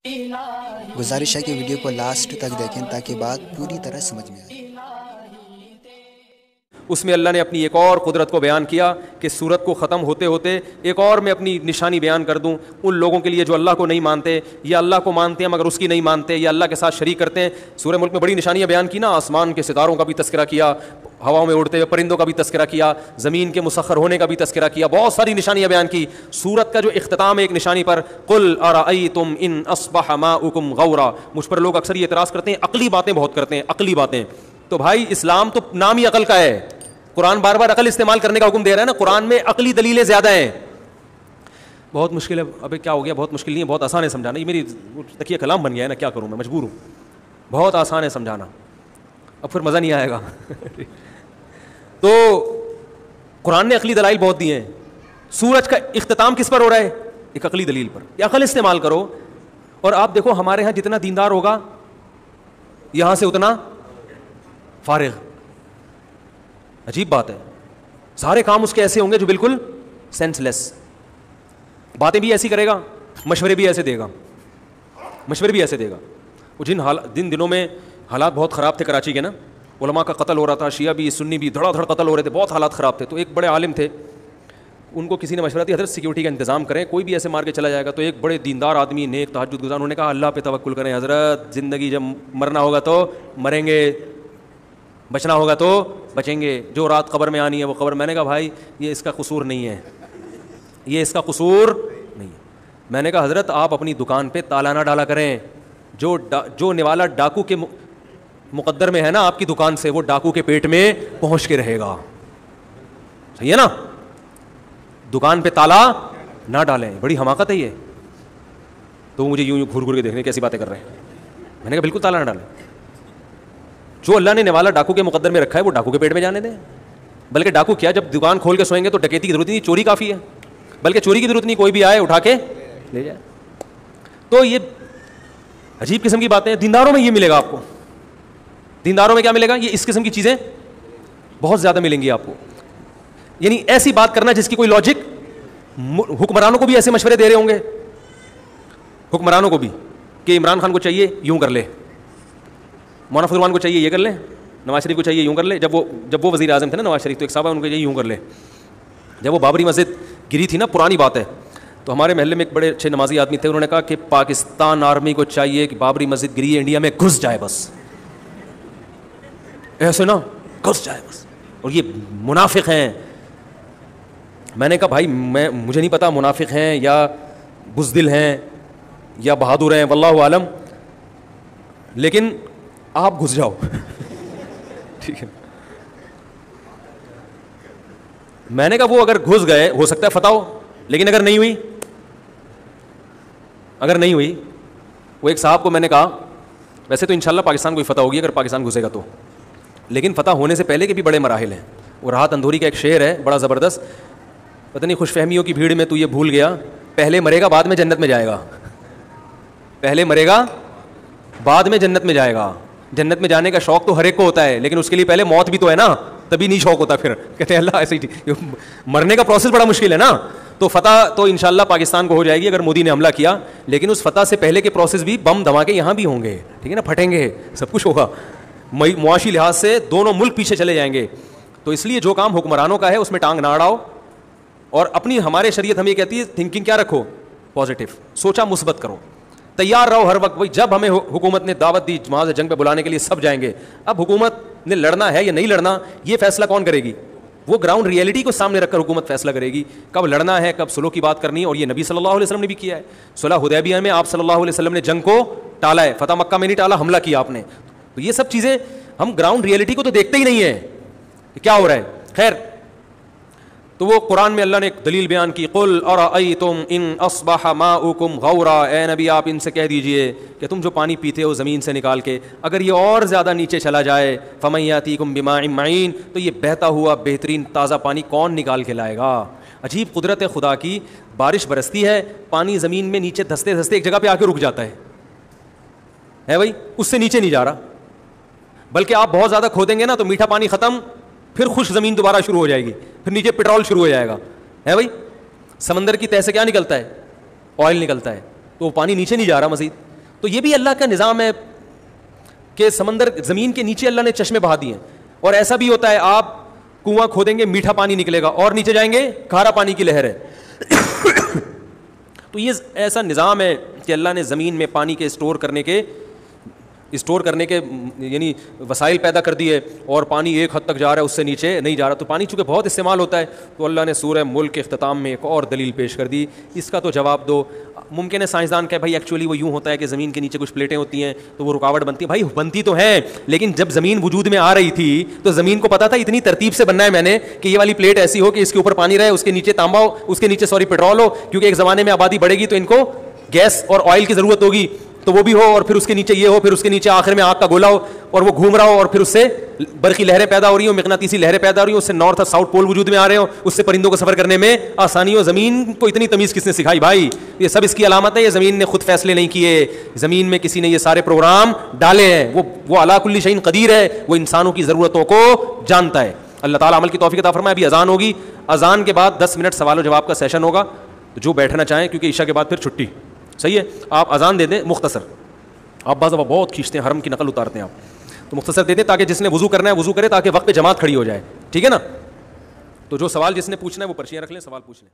گزارش ہے کہ ویڈیو کو لاسٹ تک دیکھیں تاکہ بات پوری طرح سمجھ میں آئے۔ اس میں اللہ نے اپنی ایک اور قدرت کو بیان کیا کہ سورت کو ختم ہوتے ہوتے ایک اور میں اپنی نشانی بیان کر دوں ان لوگوں کے لیے جو اللہ کو نہیں مانتے یا اللہ کو مانتے ہیں مگر اس کی نہیں مانتے یا اللہ کے ساتھ شریک کرتے ہیں۔ سورہ ملک میں بڑی نشانیاں بیان کی نا، آسمان کے ستاروں کا بھی تذکرہ کیا، ہواؤں میں اڑتے ہوئے پرندوں کا بھی تذکرہ کیا، زمین کے مسخر ہونے کا بھی تذکرہ کیا، بہت ساری نشانیاں بیان کی۔ سورت کا جو اختتام ہے ایک نشانی پر قل ارأیتم ان اصبح ماؤکم غورا، مجھ پر لوگ اکثر یہ اعتراض کرتے ہیں عقلی باتیں بہت کرتے ہیں، عقلی باتیں۔ تو بھائی اسلام تو نام ہی عقل کا ہے، قرآن بار بار عقل استعمال کرنے کا حکم دے رہا ہے نا، قرآن میں عقلی دلیلیں زیادہ ہیں۔ بہت مشکل ہے، ابھی کیا ہو گیا، بہت مشکل نہیں ہے، بہت آسان ہے سمجھانا، یہ میری تکیہ کلام بن گیا ہے نا، کیا کروں میں، مجبور ہوں، بہت آسان ہے سمجھانا، اب پھر مزہ نہیں آئے گا۔ تو قرآن نے عقلی دلائل بہت دیے ہیں۔ سورج کا اختتام کس پر ہو رہا ہے؟ ایک عقلی دلیل پر، یہ عقل استعمال کرو۔ اور آپ دیکھو ہمارے ہاں جتنا دیندار ہوگا یہاں سے اتنا فارغ، عجیب بات ہے، سارے کام اس کے ایسے ہوں گے جو بالکل سینس لیس، باتیں بھی ایسی کرے گا، مشورے بھی ایسے دے گا، مشورے بھی ایسے دے گا۔ وہ جن دنوں میں حالات بہت خراب تھے کراچی کے نا، علماء کا قتل ہو رہا تھا، شیعہ بھی سنی بھی دھڑا دھڑ قتل ہو رہے تھے، بہت حالات خراب تھے، تو ایک بڑے عالم تھے، ان کو کسی نے مشورہ دیا حضرت سیکورٹی کا انتظام کریں، کوئی بھی ایسے مار کے چلا جائے گا۔ تو ایک بڑے دیندار آدمی نیک تہجد گزار، انہوں نے کہا اللہ پہ توکل کریں حضرت، زندگی جب مرنا ہوگا تو مریں گے، بچنا ہوگا تو بچیں گے، جو رات قبر میں آنی ہے وہ قبر۔ میں نے کہا بھائی یہ اس کا قصور نہیں ہے، یہ اس کا قصور نہیں ہے۔ میں نے کہا حضرت آپ اپنی دکان پہ تالا نہ ڈالا کریں، جو نوالا ڈاکو کے مقدر میں ہے نا آپ کی دکان سے، وہ ڈاکو کے پیٹ میں پہنچ کے رہے گا، صحیح ہے نا، دکان پہ تالا نہ ڈالیں، بڑی حماقت ہے یہ۔ تو مجھے یوں گھور گھور کے دیکھنے کیسی باتیں کر رہے ہیں، میں نے کہا بالکل تالا نہ ڈالیں، جو اللہ نے نوالا ڈاکو کے مقدر میں رکھا ہے وہ ڈاکو کے پیٹ میں جانے دیں، بلکہ ڈاکو کیا جب دکان کھول کے سوئیں گے تو ڈکیتی کی ضرورت نہیں، چوری کافی ہے، بلکہ چوری کی ضرورت نہیں، کوئی بھی آئے اٹھا کے لے جائے۔ تو یہ عجیب قسم کی باتیں، دینداروں میں یہ ملے گا آپ کو، دینداروں میں کیا ملے گا، یہ اس قسم کی چیزیں بہت زیادہ ملیں گی آپ کو، یعنی ایسی بات کرنا جس کی کوئی لاجک۔ حکمرانوں کو بھی ایسے مشورے دے رہے ہوں گے، حکمرانوں کو بھی، کہ عمران خان کو چاہیے یوں کر لے، مولانا فضل الرحمان کو چاہیے یہ کر لے، نواز شریف کو چاہیے یوں کر لے۔ جب وہ وزیر اعظم تھے نا نواز شریف، تو ایک صاحب ان کو چاہیے یوں کر لے۔ جب وہ بابری مسجد گری تھی نا، پرانی بات ہے، تو ہمارے محلے میں ایک بڑے اچھے نمازی آدمی تھے، انہوں نے کہا کہ پاکستان آرمی کو چاہیے کہ بابری مسجد گری ہے انڈیا میں گھس جائے، بس ایسے نا گھس جائے بس، اور یہ منافق ہیں۔ میں نے کہا بھائی مجھے نہیں پتا منافق ہیں یا بزدل ہیں یا بہادر ہیں، واللہ عالم، لیکن آپ گھس جاؤ، ٹھیک ہے۔ میں نے کہا وہ اگر گھس گئے ہو سکتا ہے فتح ہو، لیکن اگر نہیں ہوئی، اگر نہیں ہوئی، وہ ایک صاحب کو میں نے کہا ویسے تو انشاءاللہ پاکستان کو ہی فتح ہوگی اگر پاکستان گھسے گا تو، لیکن فتح ہونے سے پہلے کے بھی بڑے مراحل ہیں۔ وہ راحت اندھوری کا ایک شعر ہے بڑا زبردست، پتہ نہیں خوش فہمیوں کی بھیڑ میں تو یہ بھول گیا، پہلے مرے گا بعد میں جنت میں جائے گا، پہلے مرے گا بعد میں جنت میں جائے گا۔ جنت میں جانے کا شوق تو ہر ایک کو ہوتا ہے، لیکن اس کے لیے پہلے موت بھی تو ہے نا، تبھی نہیں شوق ہوتا۔ پھر کہتے ہیں اللہ ایسے ہی، مرنے کا پروسیس بڑا مشکل ہے نا۔ تو فتح تو انشاءاللہ پاکستان کو ہو جائے گی اگر مودی نے حملہ کیا، لیکن اس فتح سے پہلے کے پروسیس بھی بم دھماکے یہاں بھی ہوں گے، ٹھیک ہے نا، پھٹیں گے، سب کچھ ہوگا، معاشی لحاظ سے دونوں ملک پیچھے چلے جائیں گے۔ تو اس لیے جو کام حکمرانوں کا ہے اس میں ٹانگ نہ اڑاؤ، اور اپنی ہمارے شریعت ہمیں کہتی ہے تھنکنگ کیا رکھو، پازیٹیو، سوچا مثبت کرو، تیار رہو ہر وقت۔ بھائی جب ہمیں حکومت نے دعوت دی جماعت جنگ پہ بلانے کے لیے سب جائیں گے، اب حکومت نے لڑنا ہے یا نہیں لڑنا یہ فیصلہ کون کرے گی؟ وہ گراؤنڈ ریئلٹی کو سامنے رکھ کر حکومت فیصلہ کرے گی کب لڑنا ہے، کب سلو کی بات کرنی ہے، اور یہ نبی صلی اللہ علیہ وسلم نے بھی کیا ہے۔ صلح حدیبیہ میں آپ صلی اللہ علیہ وسلم نے جنگ کو ٹالا ہے، فتح مکہ میں نہیں ٹالا، حملہ کیا آپ نے۔ تو یہ سب چیزیں ہم گراؤنڈ ریئلٹی کو تو دیکھتے ہی نہیں ہیں کہ کیا ہو رہا ہے۔ خیر، تو وہ قرآن میں اللہ نے ایک دلیل بیان کی، قل ارأیتم ان اصبح ماؤکم غورا، اے نبی آپ ان سے کہہ دیجئے کہ تم جو پانی پیتے ہو زمین سے نکال کے، اگر یہ اور زیادہ نیچے چلا جائے، فمن یاتیکم بماء معین، تو یہ بہتا ہوا بہترین تازہ پانی کون نکال کے لائے گا؟ عجیب قدرت ہے خدا کی، بارش برستی ہے، پانی زمین میں نیچے دھستے دھستے ایک جگہ پہ آ کے رک جاتا ہے بھائی، اس سے نیچے نہیں جا رہا، بلکہ آپ بہت زیادہ کھودیں گے نا تو میٹھا پانی ختم، پھر خشک زمین دوبارہ شروع ہو جائے گی، پھر نیچے پٹرول شروع ہو جائے گا، ہے بھائی۔ سمندر کی تہ سے کیا نکلتا ہے؟ آئل نکلتا ہے، تو وہ پانی نیچے نہیں جا رہا مزید، تو یہ بھی اللہ کا نظام ہے کہ سمندر زمین کے نیچے اللہ نے چشمے بہا دیے ہیں. اور ایسا بھی ہوتا ہے آپ کنواں کھودیں گے میٹھا پانی نکلے گا, اور نیچے جائیں گے کھارا پانی کی لہر ہے. تو یہ ایسا نظام ہے کہ اللہ نے زمین میں پانی کے اسٹور کرنے کے یعنی وسائل پیدا کر دیے, اور پانی ایک حد تک جا رہا ہے, اس سے نیچے نہیں جا رہا. تو پانی چونکہ بہت استعمال ہوتا ہے, تو اللہ نے سورہ ملک کے اختتام میں ایک اور دلیل پیش کر دی. اس کا تو جواب دو. ممکن ہے سائنسدان کہ بھائی ایکچولی وہ یوں ہوتا ہے کہ زمین کے نیچے کچھ پلیٹیں ہوتی ہیں تو وہ رکاوٹ بنتی ہے. بھائی بنتی تو ہیں, لیکن جب زمین وجود میں آ رہی تھی تو زمین کو پتا تھا اتنی ترتیب سے بننا ہے میں نے کہ یہ والی پلیٹ ایسی ہو کہ اس کے اوپر پانی رہے, اس کے نیچے تانبا ہو, اس کے نیچے پیٹرول ہو, کیونکہ ایک زمانے میں آبادی بڑھے گی تو ان کو گیس اور آئل کی ضرورت ہوگی, تو وہ بھی ہو, اور پھر اس کے نیچے یہ ہو, پھر اس کے نیچے آخر میں آگ کا گولا ہو, اور وہ گھوم رہا ہو, اور پھر اس سے برقی لہریں پیدا ہو رہی ہوں, مغناطیسی لہریں پیدا ہو رہی ہوں, اس سے نارتھ اور ساؤتھ پول وجود میں آ رہے ہوں, اس سے پرندوں کو سفر کرنے میں آسانی ہو. زمین کو اتنی تمیز کس نے سکھائی بھائی؟ یہ سب اس کی علامت ہے, یہ زمین نے خود فیصلے نہیں کیے, زمین میں کسی نے یہ سارے پروگرام ڈالے ہیں. وہ علی کل شیء قدیر ہے, وہ انسانوں کی ضرورتوں کو جانتا ہے. اللہ تعالیٰ عمل کی توفیق عطا فرمائے. ابھی اذان ہوگی, اذان کے بعد 10 منٹ سوال و جواب کا سیشن ہوگا, جو بیٹھنا چاہیں, کیونکہ عشاء کے بعد پھر چھٹی. صحیح ہے, آپ اذان دے دیں مختصر. آپ بعض دفعہ بہت کھینچتے ہیں, حرم کی نقل اتارتے ہیں آپ, تو مختصر دے دیں تاکہ جس نے وضو کرنا ہے وضو کرے, تاکہ وقت پہ جماعت کھڑی ہو جائے. ٹھیک ہے نا؟ تو جو سوال جس نے پوچھنا ہے وہ پرچیاں رکھ لیں, سوال پوچھ لیں.